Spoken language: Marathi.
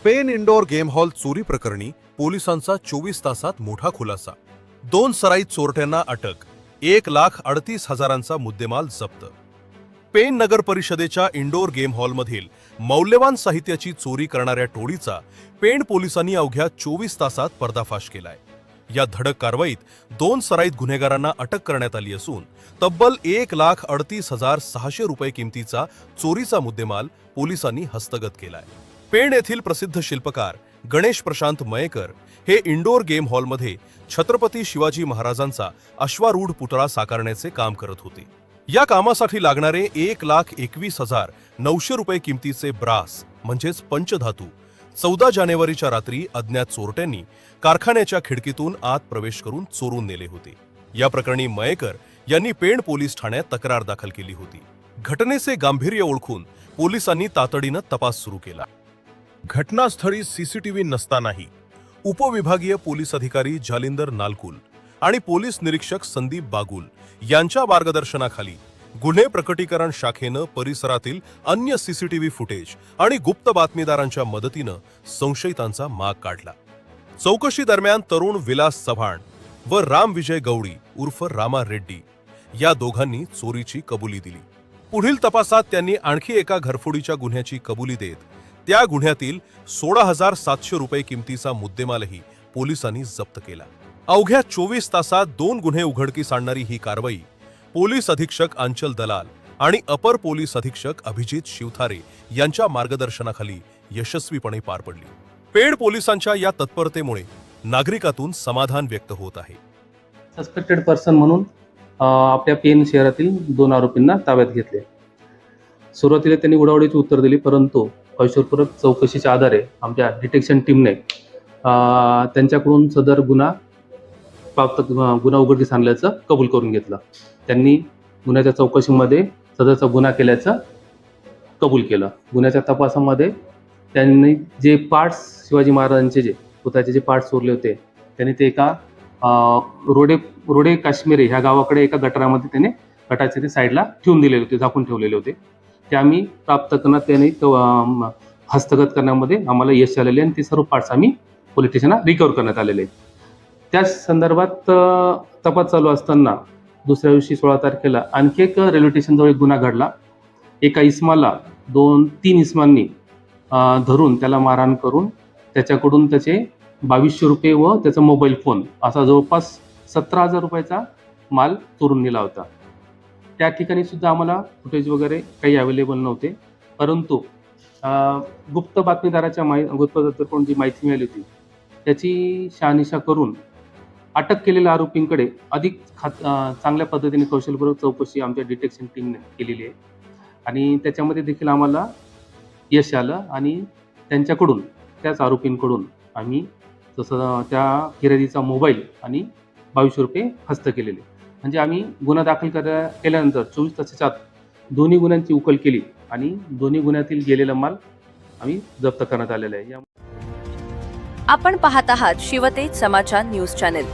पेन इंडोर गेम हॉल चोरी प्रकरणी पोलिसांचा 24 तासात मोठा खुलासा. 2 सराईत चोरट्यांना अटक. 1,38,000चा मुद्देमाल जप्त. पेन नगर परिषदेच्या इंडोर गेम हॉलमधील मौल्यवान साहित्याची चोरी करणाऱ्या टोळीचा पेण पोलिसांनी अवघ्या 24 तासात पर्दाफाश केलाय. या धडक कारवाईत 2 सराईत गुन्हेगारांना अटक करण्यात आली असून तब्बल 1,38,600 रुपये किमतीचा चोरीचा मुद्देमाल पोलिसांनी हस्तगत केलाय. पेण येथील प्रसिद्ध शिल्पकार गणेश प्रशांत मयेकर हे इंडोर गेम हॉलमध्ये छत्रपती शिवाजी महाराजांचा अश्वारूढ पुतळा साकारण्याचे काम करत होते. या कामासाठी लागणारे 1,21,900 रुपये किमतीचे ब्रास म्हणजेच पंचधातू 14 जानेवारीच्या रात्री अज्ञात चोरट्यांनी कारखान्याच्या खिडकीतून आत प्रवेश करून चोरून नेले होते. या प्रकरणी मयेकर यांनी पेण पोलीस ठाण्यात तक्रार दाखल केली होती. घटनेचे गांभीर्य ओळखून पोलिसांनी तातडीनं तपास सुरू केला. घटनास्थळी सीसीटीव्ही नसतानाही उपविभागीय पोलीस अधिकारी जालिंदर नालकुल आणि पोलीस निरीक्षक संदीप बागुल यांच्या मार्गदर्शनाखाली गुन्हे प्रकटीकरण शाखेनं परिसरातील अन्य सीसीटीव्ही फुटेज आणि गुप्त बातमीदारांच्या मदतीनं संशयितांचा माग काढला. चौकशी दरम्यान तरुण विलास चव्हाण व राम विजय गौडी उर्फ रामा रेड्डी या दोघांनी चोरीची कबुली दिली. पुढील तपासात त्यांनी आणखी एका घरफोडीच्या गुन्ह्याची कबुली देत त्या गुन्ह्यातील 16,700 रुपये किमतीचा मुद्देमालही पोलिसांनी जप्त केला. अवघ्या 24 तासात 2 गुन्हे उघडकीस आणणारी ही कारवाई पोलीस अधीक्षक अंचल दलाल आणि अपर पोलीस अधीक्षक अभिजित शिवथारे यांच्या मार्गदर्शनाखाली यशस्वीपणे पार पडली. पेण पोलिसांच्या या तत्परतेमुळे नागरिकातून समाधान व्यक्त होत आहे. सस्पेक्टेड पर्सन म्हणून आपल्या पेण शहरातील 2 आरोपींना ताब्यात घेतले. सुरुवातीला त्यांनी उडावडीची उत्तर दिली, परंतु कौशलपूर्वक चौकशीच्या आधारे आमच्या डिटेक्शन टीमने त्यांच्याकडून सदर गुन्हा उघडकीस आणल्याचं कबूल करून घेतलं. त्यांनी गुन्ह्याच्या चौकशीमध्ये सदरचा गुन्हा केल्याचं कबूल केलं. गुन्ह्याच्या तपासामध्ये त्यांनी जे पार्ट्स शिवाजी महाराजांचे जे पुतळ्याचे जे पार्ट्स चोरले होते त्यांनी ते एका रोडे काश्मीरी ह्या गावाकडे एका गटारामध्ये त्याने गटाच्या साईडला ठेवून दिलेले होते, झाकून ठेवलेले होते. ते आम्ही प्राप्त करण्यात त्याने हस्तगत करण्यामध्ये आम्हाला यश आलेले आणि ते सर्व पार्ट्स आम्ही पोलीस स्टेशनला रिकव्हर करण्यात आलेले. त्या संदर्भात तपास चालू असताना दुसऱ्या दिवशी 16 तारखेला आणखी एक रेल्वे स्टेशनजवळ एक गुन्हा घडला. एका इस्माला 2-3 इस्मांनी धरून त्याला मारहाण करून त्याच्याकडून त्याचे 2,200 रुपये व त्याचा मोबाईल फोन असा जवळपास 17,000 रुपयाचा माल चोरून नेला होता. त्या ठिकाणी सुद्धा आम्हाला फुटेज वगैरे काही अवेलेबल नव्हते, परंतु गुप्त बातमीदाराकडून जी माहिती मिळाली होती त्याची शहानिशा करून अटक केलेल्या आरोपींकडे अधिक चांगल्या पद्धतीने कौशलपूर्वक चौकशी आमच्या डिटेक्शन टीमने केलेली आहे आणि त्याच्यामध्ये देखील आम्हाला यश आलं आणि त्यांच्याकडून त्याच आरोपींकडून आम्ही जसं त्या फिर्यादीचा मोबाईल आणि 2,200 रुपये हस्त केलेले. म्हणजे आम्ही गुन्हा दाखल केल्यानंतर 24 तासाच्या आत दोन्ही गुन्ह्यांची उकल केली आणि दोन्ही गुन्ह्यातील गेलेला माल आम्ही जप्त करण्यात आलेला आहे. आपण पाहत आहात शिवतेज समाचार न्यूज चॅनल.